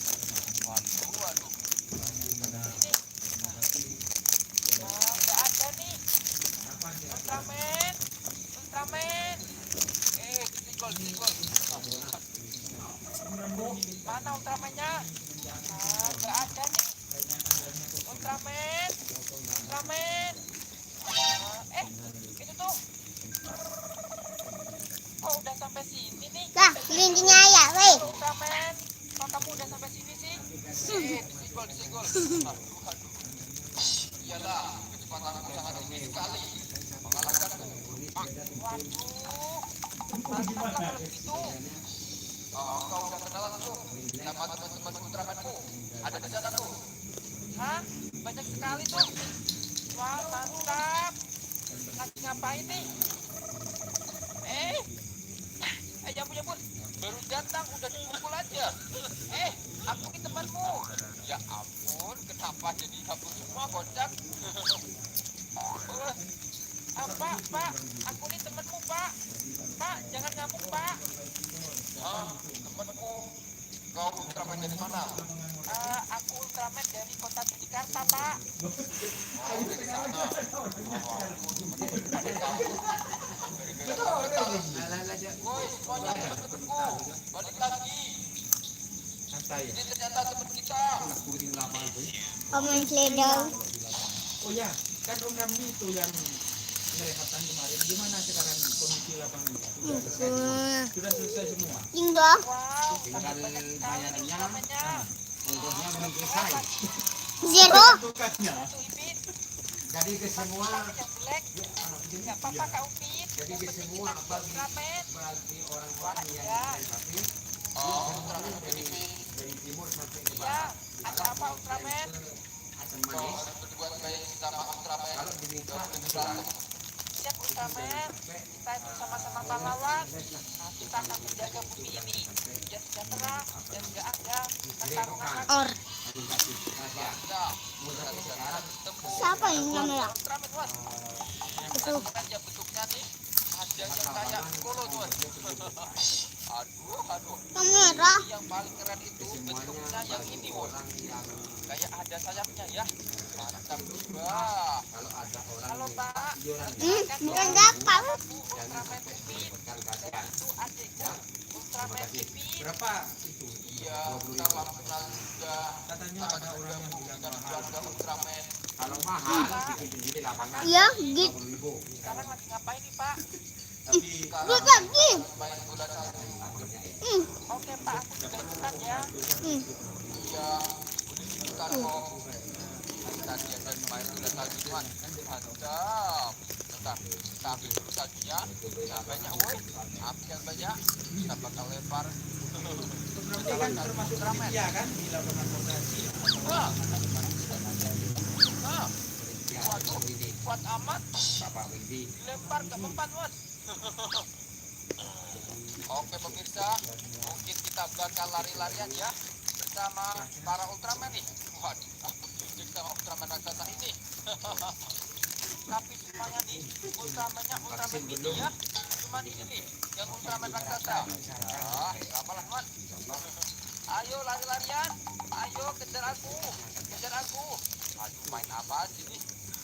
Waduh. Ini. Ultraman. Ultraman. Singgol. Mana Ultramannya? Nggak ada nih. Ultraman. Itu tuh. Oh, udah sampai sini nih. Lah, lintingnya ya, weh. Ultraman, kok kamu udah sampai sini sih? Disenggol. Aduh. Iyalah, kecepatanku sangat tinggi sekali. Mengalahkanku. Waduh. Mantap lah kalau begitu. Kau udah kenal tuh. Nama teman-teman Ultramanku. Ada di sana tuh. Hah? Banyak sekali tuh. Wah, mantap. Lagi ngapain nih? Ya ampun, baru datang udah dipukul aja. Aku ini temanmu. Ya ampun, kenapa jadi kabur semua kocak? Pak, aku ini temanmu, Pak. Pak, jangan ngamuk, Pak. Temanku, kau Ultraman dari mana? Aku Ultraman dari kota Jakarta, Pak. Dari sana. Woi, semuanya teman-temanku, balik lagi. Ini ternyata teman kita. Omong Sledong. Oh ya, kan Om Ramli itu yang merehatan kemarin. Gimana sekarang kondisi lapangannya? Sudah selesai semua. Tinggal. Wow, sangat banyak sekali nih Ultramannya. Contohnya belum selesai. Zero. Tugasnya. Itu Ipin, Jadi ke semua, yang jelek. Nggak apa-apa, Kak Upin. jadi Yang ke penting semua kita bisa Ultraman. bagi orang-orang yang divaksin dari timur sampai ke Iya, ada apa Ultraman? asam manis. Kalau diminta Siap Ultraman. Kita itu sama-sama pahlawan. Nah, kita akan menjaga bumi ini biar sejahtera dan nggak ada pertarungan Or. ada. Siapa yang namanya? Ultraman, Wan. Itu. Aja bentuknya nih ada yang kayak kolo, Wan. Aduh. Kamera. Yang paling keren itu bentuknya yang ini, Wan. Kayak ada sayapnya ya. Mantap juga. Halo, Pak. Bukan dapat. Ultraman Ipin. Itu adikku. Ultraman Ipin. berapa itu? Iya, kita kenal juga. Katanya ada orang yang bilang mahal. Keluarga Ultraman. Kalau mahal bikin sendiri lapangan Iya, gitu. 50.000. Sekarang lagi ngapain nih, Pak? Tapi Gue lagi. Main bola salju. Oke, Pak, aku juga ikutan ya. Iya, boleh ikutan kok. Tadi ada main bola salju, Wan. Mantap. Bentar, kita ambil dulu saljunya. Jangan banyak, woi. Api yang banyak, kita bakal lempar. Berarti kan termasuk panitia kan di lapangan fondasi. Wah. Waduh, kuat amat. Bapak Widi. Dilempar ke mempan, Wan. Oke pemirsa, mungkin kita bakal lari-larian ya bersama para Ultraman nih. Waduh, aku diuji sama Ultraman raksasa ini. Tapi semuanya nih, Ultramannya Ultraman mini ya. Cuman ini nih, yang Ultraman raksasa. Apalah, Wan. Ayo lari-larian, ayo kejar aku. Aduh, main apa sih nih?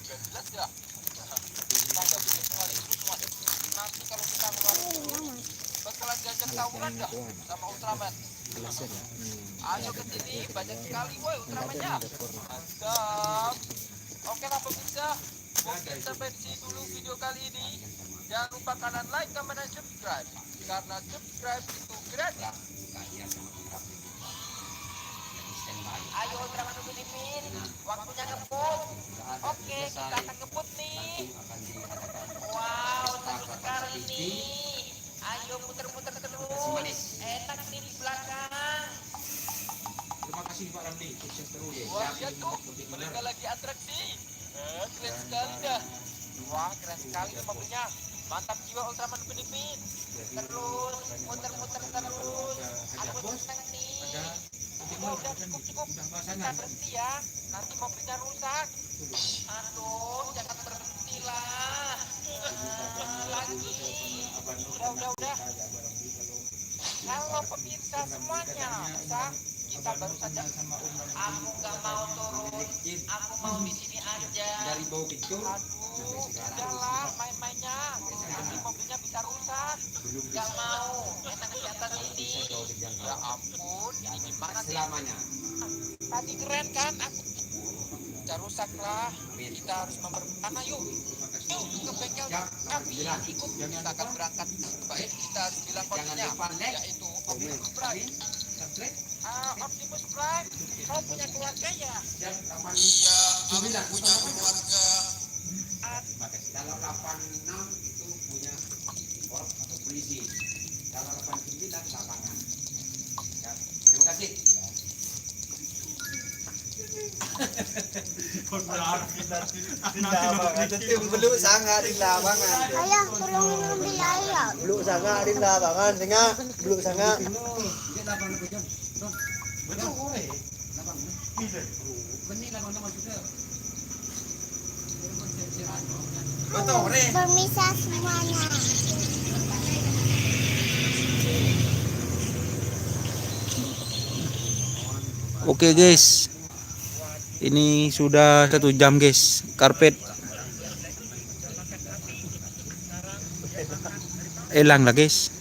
Gak jelas ya. Kita gak boleh keluar terus, Wan. Nanti kalau kita keluar terus, bakalan jajak tawuran dah sama Ultraman. Ayo ke sini, banyak sekali woi Ultramannya. Mantap. Oke lah pemirsa, mungkin sampai di sini dulu video kali ini. Jangan lupa kanan like, comment, dan subscribe. Karena subscribe itu gratis. Ayo Ultraman Filipin, waktunya ngebut. Oke, kita akan ngebut nih. Wow, seru sekali nih. Ayo muter-muter terus. Enak nih di belakang. Terima kasih Pak Ramli, sukses terus. Wah, lihat tuh, mereka lagi atraksi. Keren sekali dah. Wah, keren sekali tuh mobilnya. Mantap jiwa Ultraman Filipin. Terus muter-muter terus. Aku seneng nih. Udah cukup. Kita berhenti ya. Nanti mobilnya rusak. Aduh, jangan berhenti lah. Lagi. Udah. Halo pemirsa semuanya, bisa kita baru saja. Aku nggak mau turun. Aku mau di sini aja. Dari bau kecil. Aduh, udahlah main-mainnya. Nanti mobilnya bisa rusak. Nggak mau. Enak di atas ini. Ya ampun, ini gimana sih? Selamanya. Tadi keren kan? Aku udah rusak lah. Kita harus mana yuk? Yuk ke bengkel. Kami ikut. Kita akan berangkat. Baik, kita harus bilang kodenya. Yaitu Optimus Prime. Optimus Prime. Kau punya keluarga ya? Iya, aku punya keluarga. Kalau 86 itu punya korps atau polisi. Kalau 89 lapangan. Ya, terima kasih. Belum sangat di lapangan. Ayah, tolongin ambil ayah. Belum sangat di lapangan, sehingga belum sangat. Permisah semuanya. Oke guys, ini sudah 1 jam guys, karpet elang lah guys.